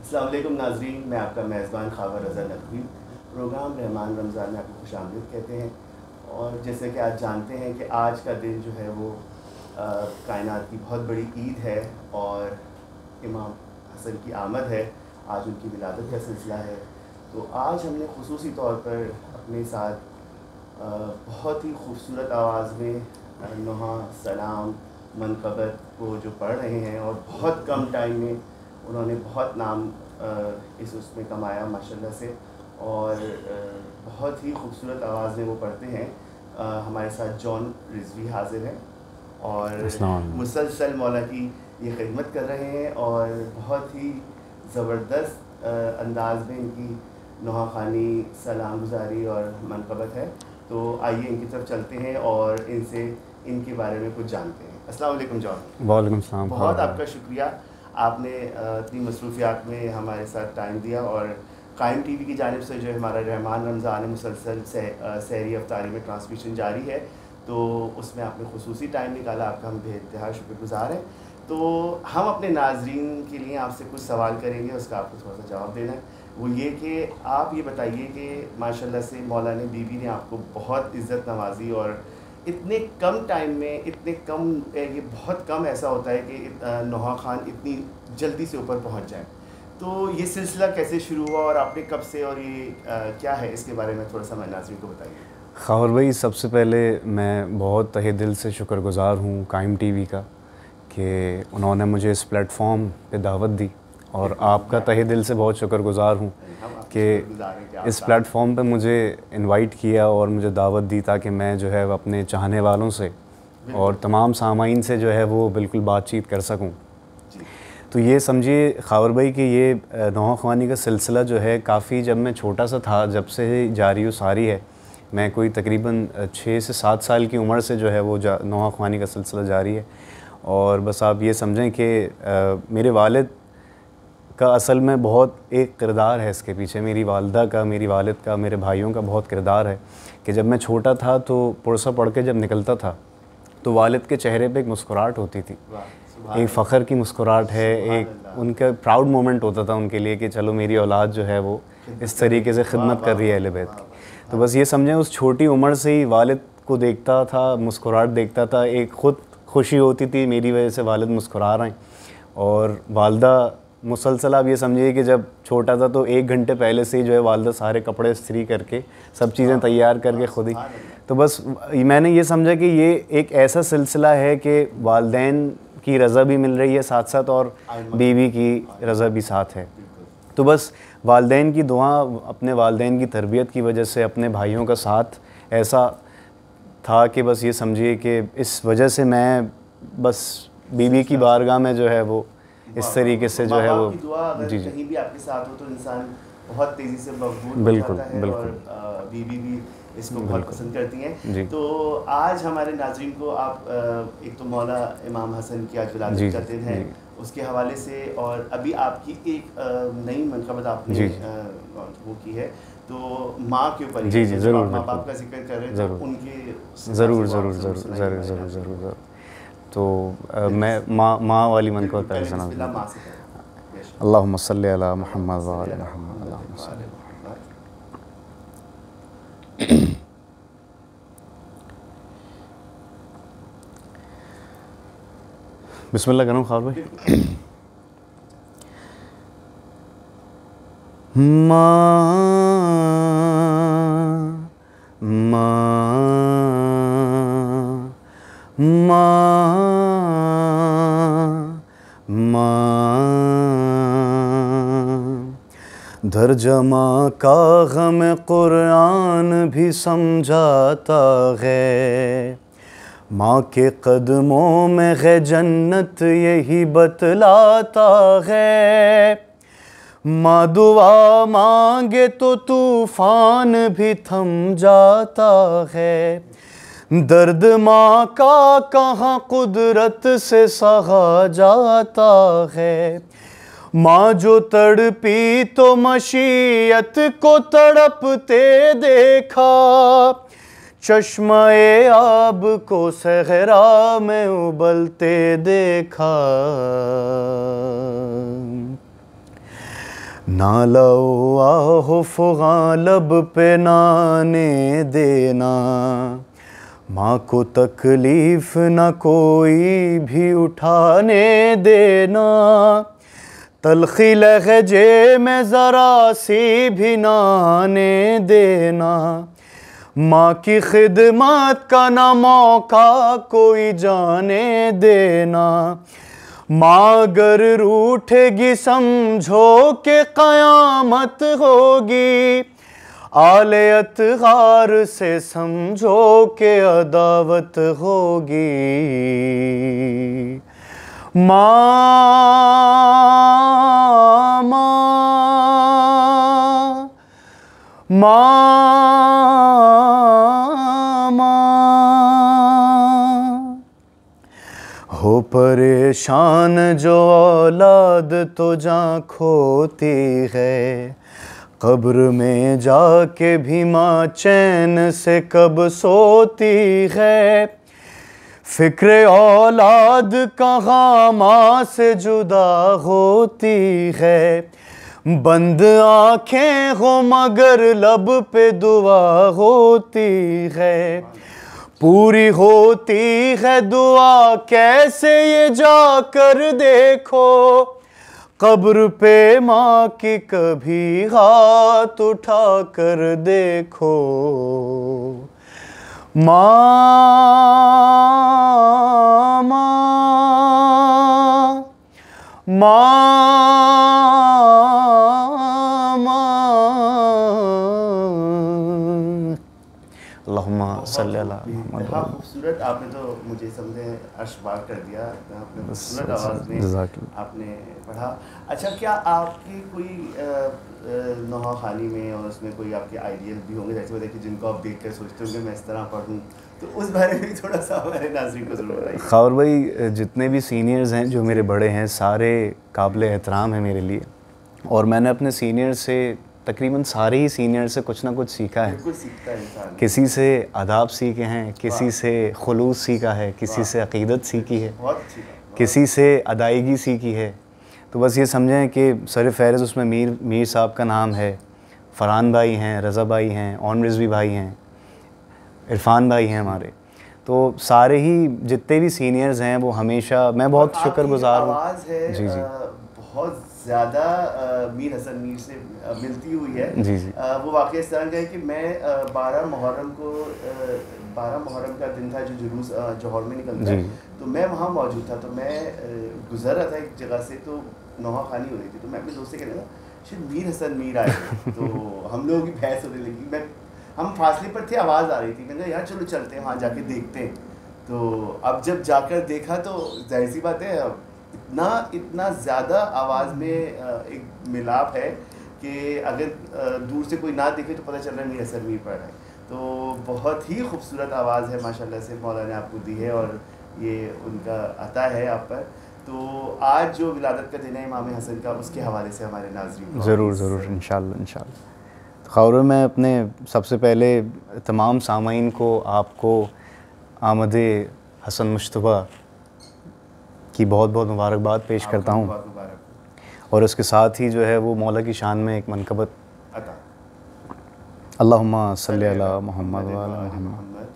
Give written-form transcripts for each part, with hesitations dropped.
अस्सलाम वालेकुम नाज़रीन, मैं आपका मेज़बान ख़ावर रज़ा नकवी। प्रोग्राम रहमान रमज़ान में आपको खुशामदीद कहते हैं। और जैसे कि आप जानते हैं कि आज का दिन जो है वो कायनात की बहुत बड़ी ईद है और इमाम हसन की आमद है। आज उनकी विलादत का सिलसिला है। तो आज हमने ख़ुसूसी तौर पर अपने साथ बहुत ही खूबसूरत आवाज़ में नोहा सलाम मनक़बत को जो पढ़ रहे हैं और बहुत कम टाइम में उन्होंने बहुत नाम इस उसमें कमाया माशाल्लाह से। और बहुत ही खूबसूरत आवाज़ में वो पढ़ते हैं। हमारे साथ जॉन रिजवी हाज़िर हैं और मुसलसल मौला की ये खिदमत कर रहे हैं और बहुत ही ज़बरदस्त अंदाज में इनकी नोहा ख़ानी सलाम गुजारी और मनक़बत है। तो आइए इनकी तरफ चलते हैं और इनसे इनके बारे में कुछ जानते हैं। अस्सलाम वालेकुम जॉन। वालेकुम सलाम। बहुत आपका शुक्रिया, आपने इतनी मसरूफियात में हमारे साथ टाइम दिया। और कायम टीवी की जानिब से जो हमारा रहमान रमज़ान मुसलसल सहरी अफ्तारी में ट्रांसमिशन जारी है, तो उसमें आपने खुसूसी टाइम निकाला, आपका हम बेइंतहा शुक्रगुज़ार हैं। तो हम अपने नाजरीन के लिए आपसे कुछ सवाल करेंगे, उसका आपको थोड़ा सा जवाब देना है। वो ये कि आप ये बताइए कि माशाल्लाह से मौला ने बीवी ने आपको बहुत इज़्ज़त नवाजी और इतने कम टाइम में इतने कम ये बहुत कम ऐसा होता है कि नोहा खान इतनी जल्दी से ऊपर पहुंच जाए। तो ये सिलसिला कैसे शुरू हुआ और आपने कब से, और ये क्या है, इसके बारे में थोड़ा सा नाज़रीन को बताइए। ख़ावर भाई, सबसे पहले मैं बहुत तहे दिल से शुक्रगुज़ार हूँ कायम टीवी का कि उन्होंने मुझे इस प्लेटफॉर्म पे दावत दी, और आपका तहे दिल से बहुत शुक्रगुज़ार हूँ कि इस प्लेटफॉर्म पे मुझे इनवाइट किया और मुझे दावत दी ताकि मैं जो है अपने चाहने वालों से और तमाम सामाईन से जो है वो बिल्कुल बातचीत कर सकूं। तो ये समझिए ख़ावर भाई कि ये नोहा ख़वानी का सिलसिला जो है काफ़ी, जब मैं छोटा सा था जब से जारी व सारी है। मैं कोई तकरीबन 6 से 7 साल की उम्र से जो है वो नोहा ख़वानी का सिलसिला जारी है। और बस आप ये समझें कि मेरे वालिद का असल में बहुत एक किरदार है इसके पीछे, मेरी वालदा का, मेरी वालिद का, मेरे भाइयों का बहुत किरदार है कि जब मैं छोटा था तो पुरसा पढ़ के जब निकलता था तो वालिद के चेहरे पे एक मुस्कुराहट होती थी, एक फ़ख्र की मुस्कुराहट है, एक उनका प्राउड मोमेंट होता था उनके लिए कि चलो मेरी औलाद जो है वो इस तरीके से खिदमत कर रही है अहले बैत की। तो बस ये समझें उस छोटी उम्र से ही वालिद को देखता था, मुस्कुराहट देखता था, एक ख़ुद खुशी होती थी मेरी वजह से वालिद मुस्कुरा रहे हैं। और वालदा मुसलसल आप ये समझिए कि जब छोटा था तो 1 घंटे पहले से ही जो है वालदा सारे कपड़े इस्त्री करके सब चीज़ें तैयार करके ख़ुद ही। तो बस मैंने ये समझा कि ये एक ऐसा सिलसिला है कि वालदैन की रज़ा भी मिल रही है साथ साथ और बीवी की रज़ा भी साथ है। तो बस वालदैन की दुआ, अपने वालदैन की तरबियत की वजह से, अपने भाइयों का साथ ऐसा था कि बस ये समझिए कि इस वजह से मैं बस बीवी की बारगाह में जो है वो इस तरीके से जो है वो जी जी कहीं भी आपके साथ हो तो इंसान बहुत तेज़ी से मकबूल हो जाता है। और बीवी भी इसको बहुत पसंद करती हैं। तो आज हमारे नाज़रीन को आप एक तो मौला इमाम हसन की आज विलादत का दिन है, उसके हवाले से, और अभी आपकी एक नई मनक़बत आपने वो की है, तो माँ के ऊपर जी जी ज़रूर, माँ बाप का जिक्र कर रहे हैं, तो उनके ज़रूर। तो मैं माँ वाली मनक़बत पहले सुना। अल्लाहुम्मा सल्लि अला मुहम्मद व आले मुहम्मद। अल्लाहुम्मा सल्लि। बिस्मिल्लाह करूँ ख़ावर भाई। तर्जमा का गम कुरान भी समझाता है, माँ के कदमों में है जन्नत यही बतलाता है। माँ दुआ मांगे तो तूफान भी थम जाता है, दर्द माँ का कहाँ कुदरत से सहा जाता है। माँ जो तड़पी तो मशीयत को तड़पते देखा, चश्मे आब को सहरा में उबलते देखा। ना लो आहो फ़ुग़ां लब पे नाने देना, माँ को तकलीफ़ न कोई भी उठाने देना, तलख़ी लहजे में ज़रा सी भी ना आने देना, माँ की खिदमत का ना मौका कोई जाने देना, माँ अगर रूठेगी समझो कि क़यामत होगी, आले अतग़ार से समझो कि अदावत होगी। माँ माँ माँ माँ, हो परेशान जो औलाद तो जान खोती है, कब्र में जाके भी माँ चैन से कब सोती है, फ़िक्र औलाद कहाँ माँ से जुदा होती है, बंद आँखें हो मगर लब पे दुआ होती है, पूरी होती है दुआ कैसे ये जाकर देखो, कब्र पे माँ की कभी हाथ उठा कर देखो। माँ माँ माँ माँ, अल्लाहुम्मा सल्ली अला मुहम्मद। हाँ, खूबसूरत। आपने तो मुझे समझे अशबार कर दिया, आपने खूबसूरत आवाज़ में आपने पढ़ा। अच्छा, क्या आपकी कोई नौहा खानी में और उसमें कोई आपके आइडियल भी होंगे, जैसे वो देखिए जिनको आप देख कर सोचते होंगे मैं इस तरह पढ़ूँ, तो उस बारे में थोड़ा सा हमारे नाज़रीन को ज़रूर बताइए। ख़ावर भाई, जितने भी सीनियर्स हैं जो मेरे बड़े हैं सारे काबिल एहतराम हैं मेरे लिए, और मैंने अपने सीनियर से तकरीबन सारे ही सीनियर से कुछ ना कुछ सीखा है। बिल्कुल सीखता है इंसान। किसी से आदाब सीखे हैं, किसी से खुलूस सीखा है, किसी से अक़ीदत सीखी है, बहुत अच्छी बात। किसी से अदायगी सीखी है। तो बस ये समझें कि सर फ़हरिस्त उसमें मीर साहब का नाम है, फ़रहान भाई हैं, रज़ा भाई हैं, ओन रिज़वी भाई हैं, इरफ़ान भाई हैं हमारे। तो सारे ही जितने भी सीनियर्स हैं वो हमेशा, मैं बहुत शुक्रगुज़ार हूँ। आवाज़ है जी जी, बहुत ज़्यादा मीर हसन मीर से मिलती हुई है। जी जी, वो वाक़ई इस तरह का है कि मैं 12 मुहर्रम का दिन था जो जुलूस जौहर में निकलता है, तो मैं वहाँ मौजूद था। तो मैं गुज़र रहा था एक जगह से, तो नौहा खानी हो रही थी, तो मैं अपने दोस्त से कह रहा था शायद मीर हसन मीर आए। तो हम लोगों की बहस होने लगी, हम फासले पर थे, आवाज़ आ रही थी, मैंने कहा यार चलो चलते हैं वहाँ जाके देखते हैं। तो अब जब जाकर देखा तो जाहिर सी बात है इतना ज़्यादा आवाज़ में एक मिलाप है कि अगर दूर से कोई ना देखे तो पता चल रहा है मीर हसन मीर पढ़ रहा है। तो बहुत ही खूबसूरत आवाज़ है माशाल्लाह से मौला ने आपको दी है, और ये उनका अता है आप पर। तो आज जो विलादत का दिन है इमाम हसन का, उसके हवाले से हमारे नाज़रीन ज़रूर इंशाअल्लाह। ख़ौर, मैं अपने सबसे पहले तमाम सामाईन को, आपको आमद हसन मुश्तबा की बहुत बहुत मुबारकबाद पेश करता हूँ, और इसके साथ ही जो है वो मौला की शान में एक मनकबत अल्लाहुम्मा सल्ली अला मुहम्मद व अला मुहम्मद।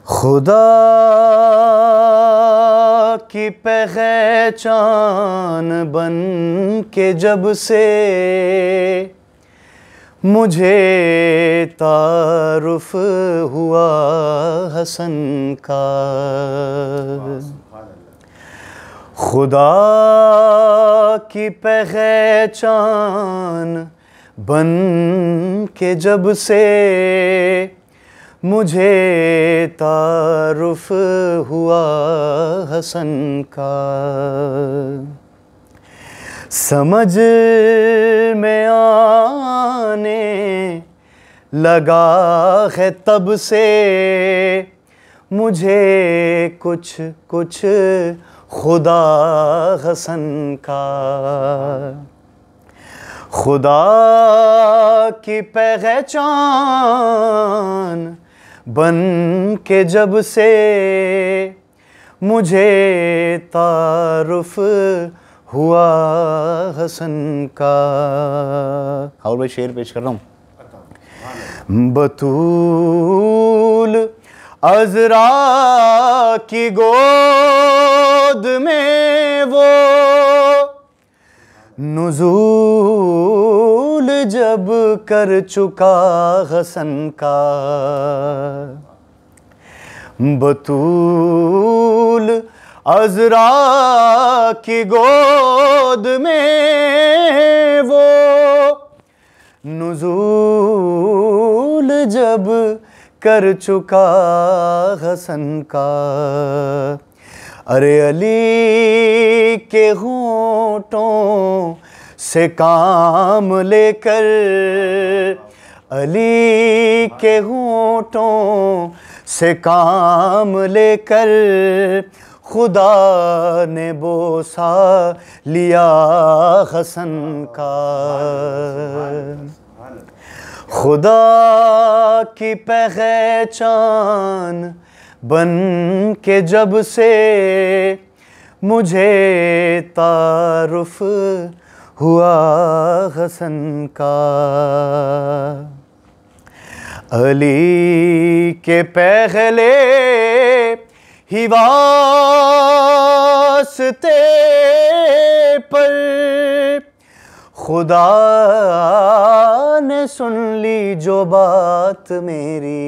खुदा की पहचान बन के जब से मुझे तारुफ हुआ हसन का, खुदा की पहचान बन के जब से मुझे तारुफ हुआ हसन का, समझ में आने लगा है तब से मुझे कुछ कुछ खुदा हसन का, खुदा की पहचान बन के जब से मुझे तारुफ हुआ हसन का। और भाई शेर पेश कर रहा हूँ। बतूल अज़रा की गोद में वो नुज़ूल जब कर चुका हसन का। बतूल अज़रा की गोद में वो नुज़ूल जब कर चुका हसन का। अरे अली के होंठों से काम लेकर, अली के होंठों से काम लेकर खुदा ने बोसा लिया हसन का। खुदा की पहचान बन के जब से मुझे तारुफ हुआ हसन का। अली के पहले ही वास्ते पर खुदा ने सुन ली जो बात मेरी।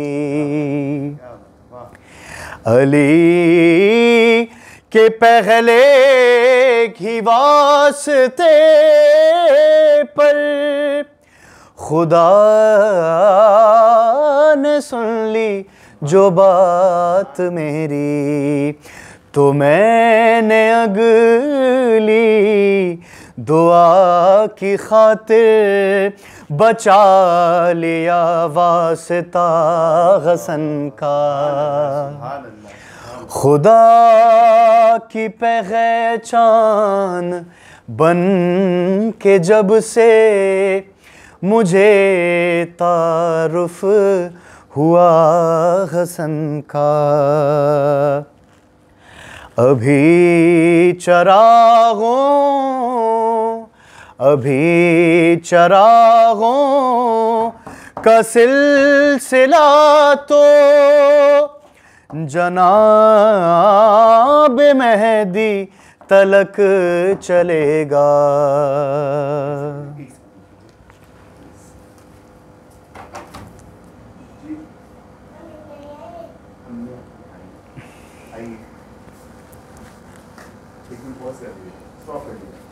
अली के पहले ही वास्ते पर खुदा ने सुन ली जो बात मेरी। तो मैंने अगली दुआ की खातिर बचा लिया वास्ता हसन का। खुदा की पहचान बन के जब से मुझे तारुफ हुआ हसन का। अभी चरागों का सिलसिला तो जनाब मेहदी तलक चलेगा। Stop it.